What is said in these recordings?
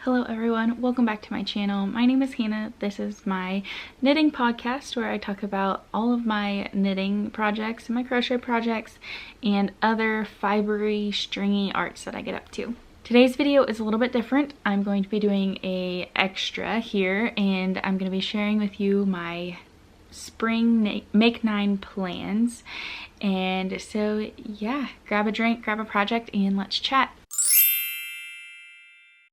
Hello everyone, welcome back to my channel. My name is Hannah. This is my knitting podcast where I talk about all of my knitting projects and my crochet projects and other fibery, stringy arts that I get up to. Today's video is a little bit different. I'm going to be doing an extra here and I'm going to be sharing with you my spring Make 9 plans. And so yeah, grab a drink, grab a project, and let's chat.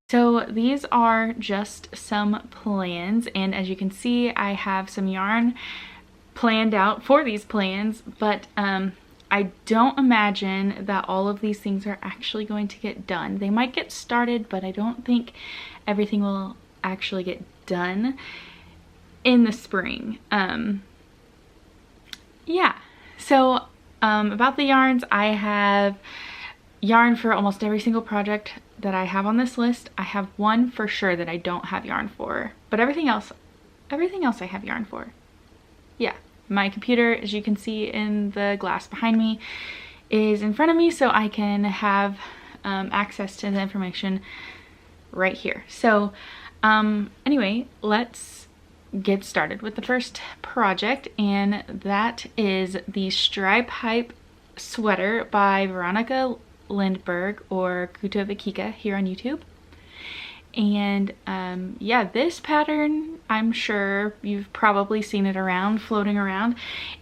So these are just some plans, and as you can see I have some yarn planned out for these plans, but I don't imagine that all of these things are actually going to get done. They might get started, but I don't think everything will actually get done in the spring. Yeah, so about the yarns, I have yarn for almost every single project that I have on this list. I have one for sure that I don't have yarn for, but everything else I have yarn for. Yeah, my computer, as you can see in the glass behind me, is in front of me, so I can have access to the information right here. So anyway, let's get started with the first project, and that is the Stripe Hype sweater by Veronica Lindberg, or Kutovakika here on YouTube. And yeah, this pattern, I'm sure you've probably seen it around, floating around.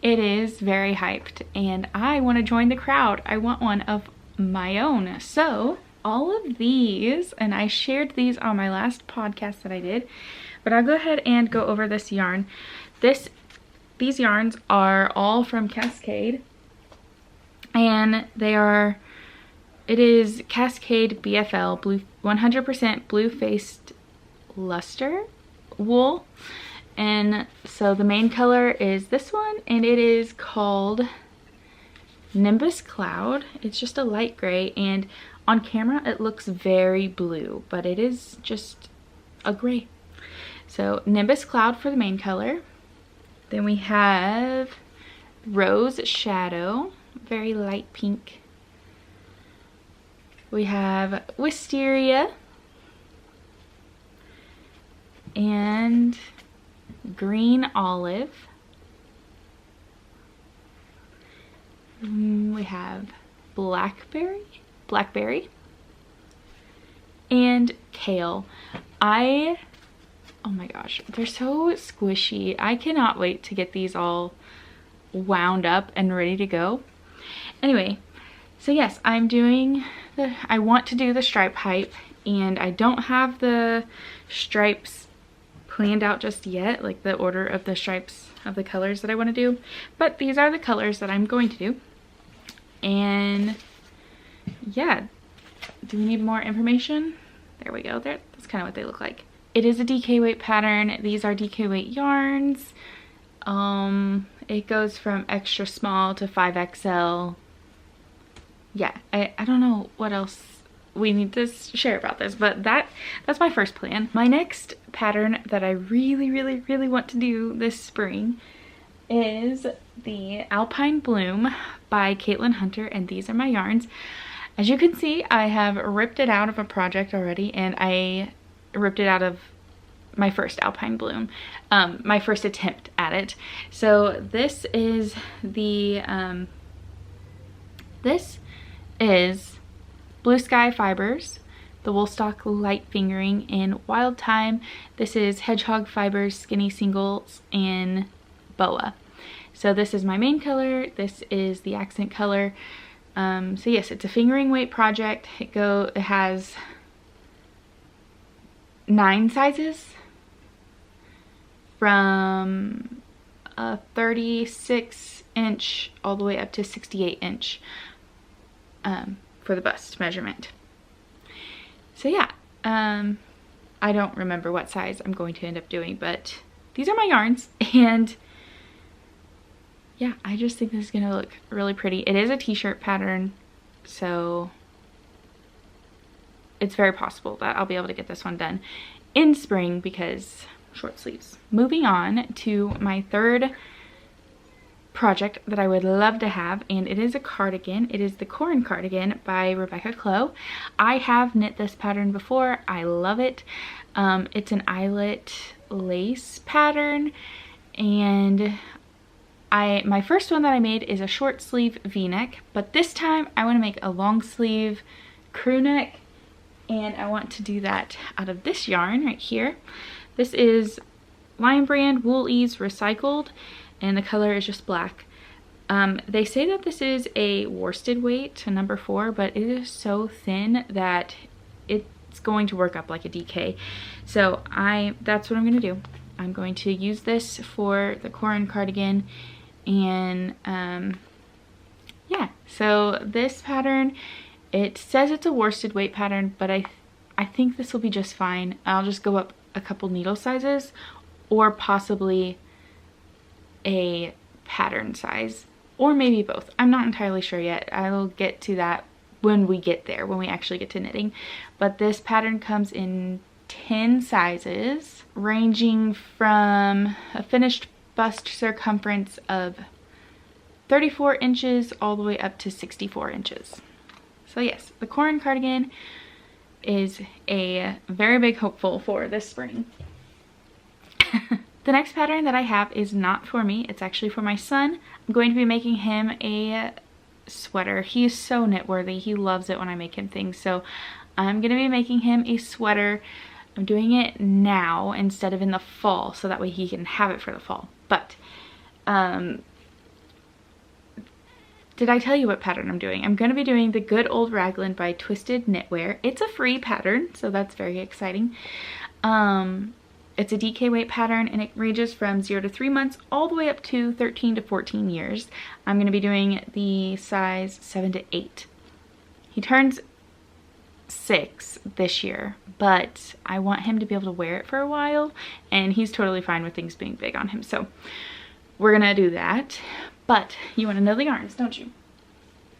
It is very hyped and I want to join the crowd. I want one of my own. So all of these, and I shared these on my last podcast that I did, but I'll go ahead and go over this yarn. These yarns are all from Cascade, and it is Cascade BFL blue, 100% blue-faced luster wool. And so the main color is this one, and it is called Nimbus Cloud. It's just a light gray, and on camera it looks very blue, but it is just a gray. So Nimbus Cloud for the main color. Then we have Rose Shadow, very light pink. We have Wisteria and Green Olive. We have Blackberry and Kale. Oh my gosh, they're so squishy. I cannot wait to get these all wound up and ready to go. Anyway, so yes, I want to do the stripe hype, and I don't have the stripes planned out just yet, like the order of the stripes of the colors that I want to do, but these are the colors that I'm going to do. And yeah, do we need more information? There we go. That's kind of what they look like. It is a DK weight pattern. These are DK weight yarns. It goes from extra small to 5XL. Yeah, I don't know what else we need to share about this, but that's my first plan. My next pattern that I really want to do this spring is the Alpine Bloom by Caitlin Hunter, and these are my yarns. As you can see, I have ripped it out of a project already, and I ripped it out of my first Alpine Bloom, my first attempt at it. So this is the this is Blue Sky Fibers, the Woolstock Light Fingering in Wild Time. This is Hedgehog Fibers Skinny Singles in Boa. So this is my main color, this is the accent color. So yes, it's a fingering weight project. It has 9 sizes from a 36 inch all the way up to 68 inch. For the bust measurement. So yeah, I don't remember what size I'm going to end up doing, but these are my yarns, and yeah, I just think this is gonna look really pretty. It is a t-shirt pattern, so it's very possible that I'll be able to get this one done in spring because short sleeves. Moving on to my third project that I would love to have, and it is a cardigan. It is the Corran Cardigan by Rebecca Clow. I have knit this pattern before. I love it. It's an eyelet lace pattern, and my first one that I made is a short sleeve v-neck, but this time I want to make a long sleeve crew neck, and I want to do that out of this yarn right here. This is Lion Brand Wool Ease Recycled, and the color is just black. They say that this is a worsted weight, a number 4, but it is so thin that it's going to work up like a DK. So that's what I'm going to do. I'm going to use this for the Corran Cardigan, and yeah. So this pattern, it says it's a worsted weight pattern, but I think this will be just fine. I'll just go up a couple needle sizes, or possibly a pattern size, or maybe both. I'm not entirely sure yet. I'll get to that when we get there, when we actually get to knitting. But this pattern comes in 10 sizes, ranging from a finished bust circumference of 34 inches all the way up to 64 inches. So yes, the Corran Cardigan is a very big hopeful for this spring. The next pattern that I have is not for me. It's actually for my son. I'm going to be making him a sweater. He is so knit worthy. He loves it when I make him things. So I'm going to be making him a sweater. I'm doing it now instead of in the fall, so that way he can have it for the fall. But did I tell you what pattern I'm doing? I'm going to be doing the Good Old Raglan by Twisted Knitwear. It's a free pattern, so that's very exciting. It's a DK weight pattern, and it ranges from 0 to 3 months all the way up to 13 to 14 years. I'm going to be doing the size 7 to 8. He turns 6 this year, but I want him to be able to wear it for a while, and he's totally fine with things being big on him, so we're gonna do that. But you want to know the yarns, don't you?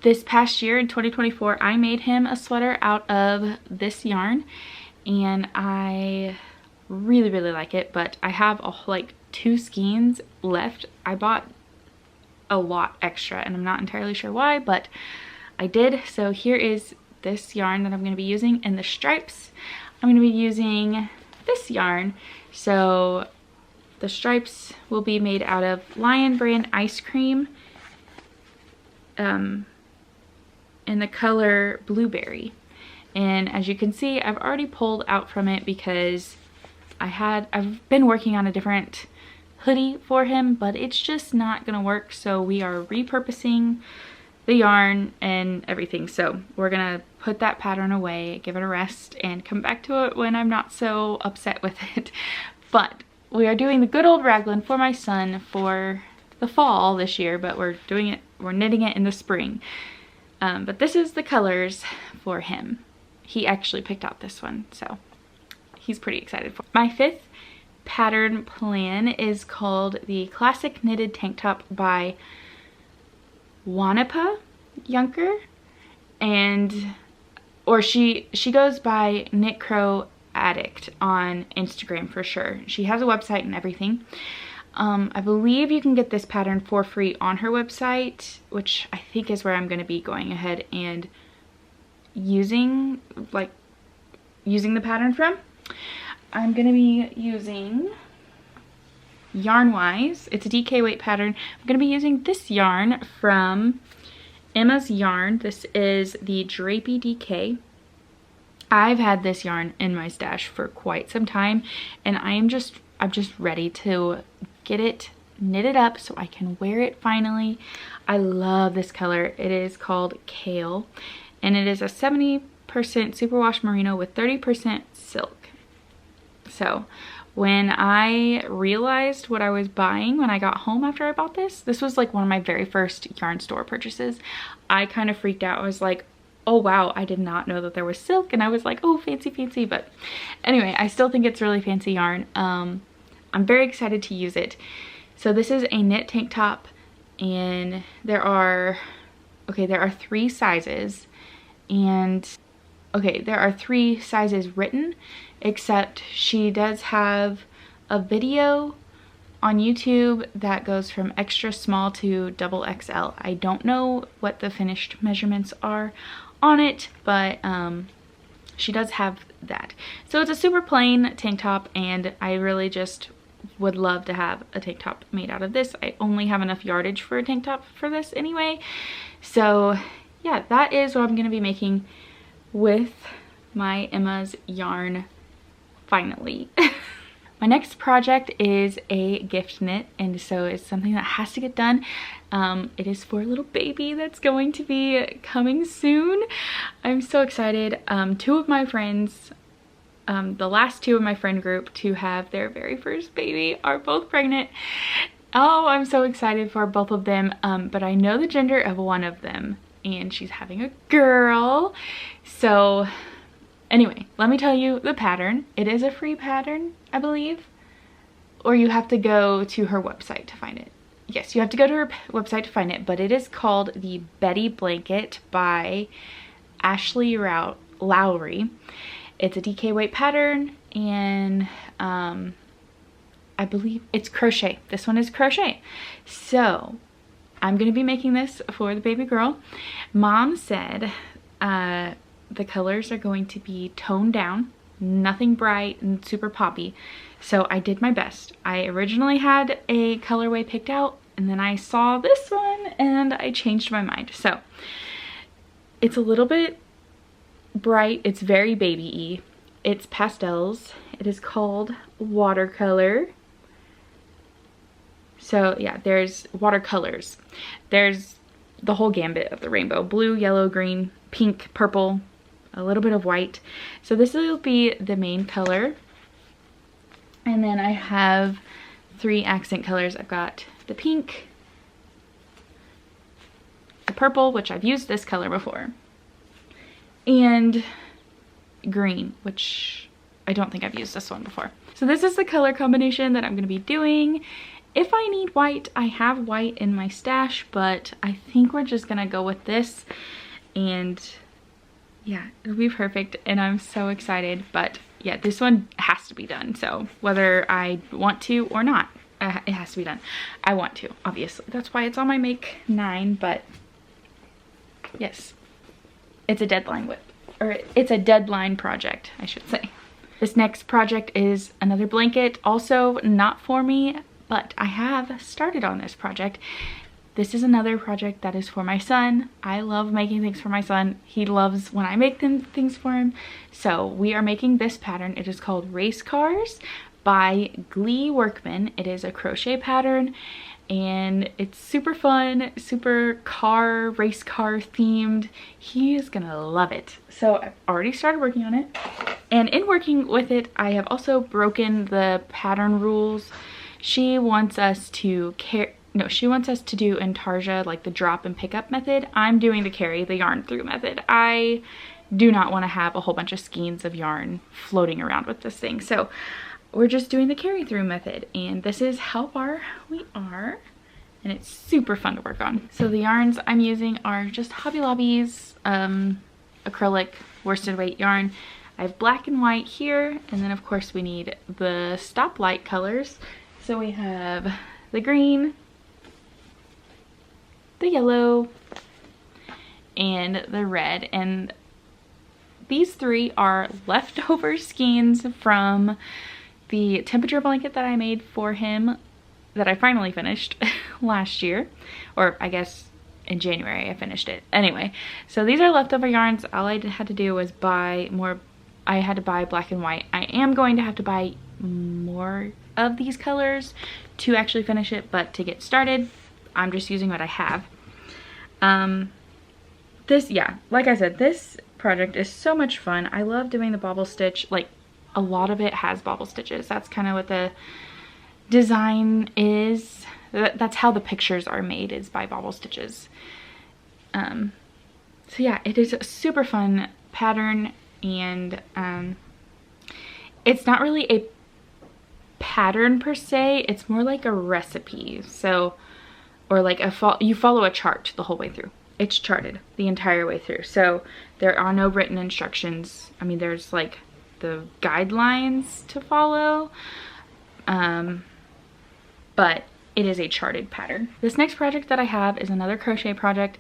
This past year in 2024, I made him a sweater out of this yarn, and I really like it, but I have like 2 skeins left. I bought a lot extra, and I'm not entirely sure why, but I did. So here is this yarn that I'm going to be using, and the stripes, I'm going to be using this yarn. So the stripes will be made out of Lion Brand Ice Cream in the color Blueberry. And as you can see, I've already pulled out from it because I've been working on a different hoodie for him, but it's just not gonna work, so we are repurposing the yarn and everything. So we're gonna put that pattern away, give it a rest, and come back to it when I'm not so upset with it. But we are doing the Good Old Raglan for my son for the fall this year, but we're knitting it in the spring. But this is the colors for him. He actually picked out this one, so he's pretty excited for it. My 5th pattern plan is called the Classic Knitted Tank Top by Wanapa Yunker, or she goes by Knit Crow Addict on Instagram for sure. She has a website and everything. I believe you can get this pattern for free on her website, which I think is where I'm going to be going ahead and using the pattern from. I'm going to be using Yarnwise. It's a DK weight pattern. I'm going to be using this yarn from Emma's Yarn. This is the Drapey DK. I've had this yarn in my stash for quite some time, and I'm just ready to get it knitted up so I can wear it finally. I love this color. It is called Kale, and it is a 70% superwash merino with 30% silk. So when I realized what I was buying when I got home after I bought this was like one of my very first yarn store purchases. I kind of freaked out. I was like, oh wow, I did not know that there was silk, and I was like, oh, fancy. But anyway, I still think it's really fancy yarn. I'm very excited to use it. So this is a knit tank top, and there are 3 sizes, and there are 3 sizes written, except she does have a video On YouTube, that goes from extra small to double XL. I don't know what the finished measurements are on it, but she does have that. So it's a super plain tank top, and I really just would love to have a tank top made out of this. I only have enough yardage for a tank top for this anyway. So yeah, that is what I'm going to be making with my Emma's yarn finally. My next project is a gift knit, and so it's something that has to get done. It is for a little baby that's going to be coming soon. I'm so excited. Two of my friends, the last two of my friend group to have their very first baby are both pregnant. Oh, I'm so excited for both of them, but I know the gender of one of them, and she's having a girl. So anyway, let me tell you the pattern. It is a free pattern, I believe, or you have to go to her website to find it. Yes, you have to go to her website to find it, but it is called the Betty Blanket by Ashley Lowry. It's a DK weight pattern, and I believe it's crochet. This one is crochet. So I'm going to be making this for the baby girl. Mom said the colors are going to be toned down, nothing bright and super poppy. So I did my best. I originally had a colorway picked out, and then I saw this one and I changed my mind. So it's a little bit bright. It's very baby-y. It's pastels. It is called watercolor. So yeah, there's watercolors. There's the whole gambit of the rainbow: blue, yellow, green, pink, purple, a little bit of white. So this will be the main color. And then I have 3 accent colors. I've got the pink, the purple, which I've used this color before, and green, which I don't think I've used this one before. So this is the color combination that I'm going to be doing. If I need white, I have white in my stash, but I think we're just going to go with this. And yeah, it'll be perfect, and I'm so excited. But yeah, this one has to be done. So whether I want to or not, it has to be done. I want to, obviously. That's why it's on my Make 9, but yes, it's a deadline it's a deadline project, I should say. This next project is another blanket, also not for me, but I have started on this project. This is another project that is for my son. I love making things for my son. He loves when I make things for him. So we are making this pattern. It is called Racecars by Glee Workman. It is a crochet pattern, and it's super fun, super race car themed. He is gonna love it. So I've already started working on it. And in working with it, I have also broken the pattern rules. She wants us to she wants us to do in Tarja like the drop and pick up method. I'm doing the carry the yarn through method. I do not want to have a whole bunch of skeins of yarn floating around with this thing. So we're just doing the carry through method, and this is how far we are, and it's super fun to work on. So the yarns I'm using are just Hobby Lobby's acrylic worsted weight yarn. I have black and white here, and then of course we need the stoplight colors. So we have the green, the yellow, and the red, and these 3 are leftover skeins from the temperature blanket that I made for him that I finally finished last year, or I guess in January I finished it. Anyway, so these are leftover yarns. All I had to do was buy more. I had to buy black and white. I am going to have to buy more of these colors to actually finish it, but to get started, I'm just using what I have. Yeah, like I said, this project is so much fun. I love doing the bobble stitch. Like, a lot of it has bobble stitches. That's kind of what the design is. That's how the pictures are made, is by bobble stitches. So yeah, it is a super fun pattern, and it's not really a pattern per se, it's more like a recipe. So, or like you follow a chart the whole way through. It's charted the entire way through. So there are no written instructions. I mean, there's like the guidelines to follow, but it is a charted pattern. This next project that I have is another crochet project,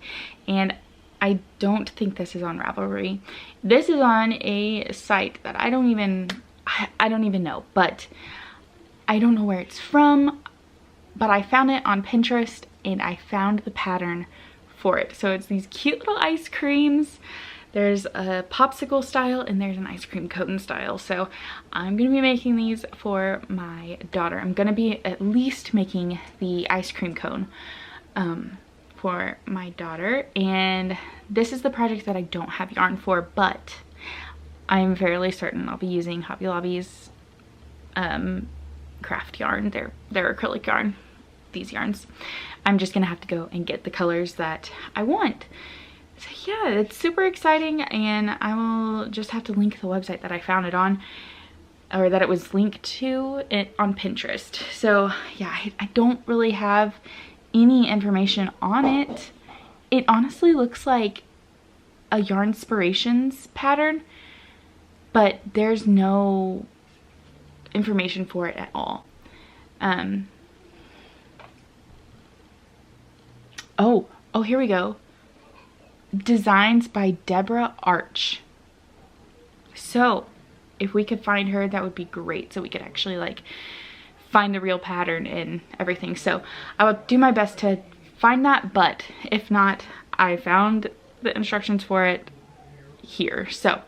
and I don't think this is on Ravelry. This is on a site that I don't even know, but I don't know where it's from, but I found it on Pinterest and I found the pattern for it. So it's these cute little ice creams. There's a popsicle style and there's an ice cream cone style. So I'm gonna be making these for my daughter. I'm gonna be at least making the ice cream cone for my daughter. And this is the project that I don't have yarn for, but I'm fairly certain I'll be using Hobby Lobby's craft yarn, their acrylic yarn, these yarns. I'm just gonna have to go and get the colors that I want. So yeah, it's super exciting, and I will just have to link the website that I found it on, or that it was linked to it on Pinterest. So yeah, I don't really have any information on it. It honestly looks like a Yarnspirations pattern, but there's no information for it at all. Oh, here we go. Designs by Deborah Arch. So if we could find her, that would be great, so we could actually like find the real pattern and everything. So I will do my best to find that, but if not, I found the instructions for it here. So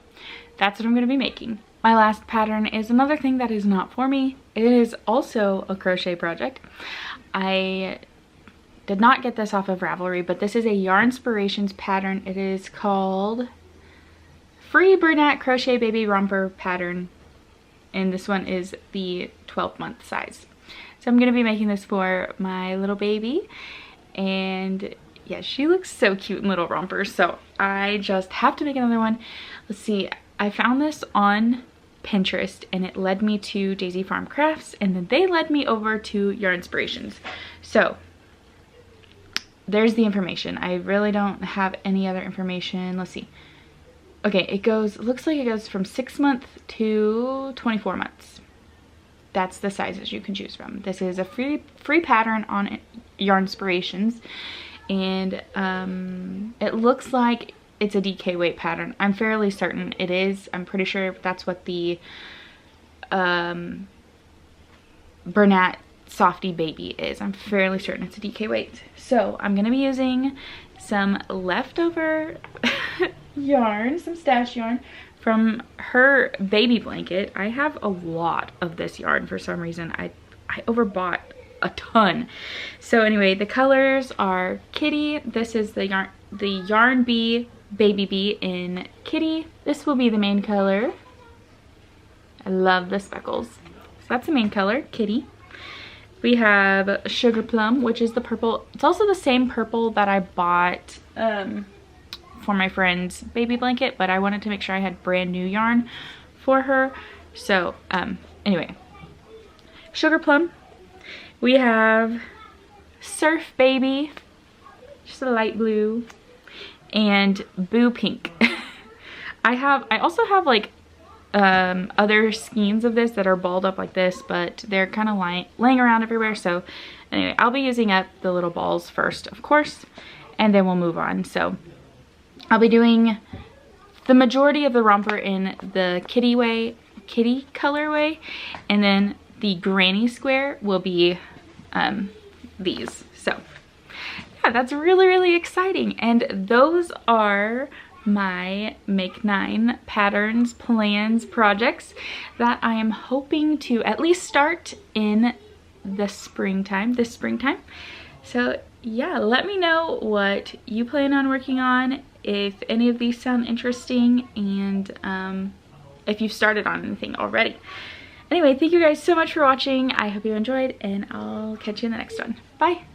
that's what I'm going to be making. My last pattern is another thing that is not for me. It is also a crochet project. I did not get this off of Ravelry, but this is a Yarnspirations pattern. It is called Free Brunette Crochet Baby Romper pattern, and this one is the 12-month size. So I'm going to be making this for my little baby, and yeah, she looks so cute in little rompers, so I just have to make another one. Let's see, I found this on Pinterest and it led me to Daisy Farm Crafts, and then they led me over to Yarnspirations. So there's the information. I really don't have any other information. Let's see. Okay, it looks like it goes from 6 months to 24 months. That's the sizes you can choose from. This is a free pattern on Yarnspirations, and it looks like it's a DK weight pattern. I'm fairly certain it is. I'm pretty sure that's what the Bernat Softy Baby is. I'm fairly certain it's a DK weight. So I'm gonna be using some leftover yarn, some stash yarn from her baby blanket. I have a lot of this yarn for some reason. I overbought a ton. So anyway, the colors are Kitty. This is the Yarn Bee Baby Bee in Kitty. This will be the main color. I love the speckles. So that's the main color, Kitty. We have Sugar Plum, which is the purple. It's also the same purple that I bought for my friend's baby blanket, but I wanted to make sure I had brand new yarn for her. So anyway, Sugar Plum. We have Surf Baby, just a light blue, and Boo Pink. I also have like other skeins of this that are balled up like this, but they're kind of laying around everywhere. So anyway, I'll be using up the little balls first, of course, and then we'll move on. So I'll be doing the majority of the romper in the kitty colorway, and then the granny square will be these. So yeah, that's really exciting. And those are my Make 9 patterns, plans, projects that I am hoping to at least start in the springtime, this springtime. So yeah, let me know what you plan on working on, if any of these sound interesting, and if you've started on anything already. Anyway, thank you guys so much for watching. I hope you enjoyed, and I'll catch you in the next one. Bye!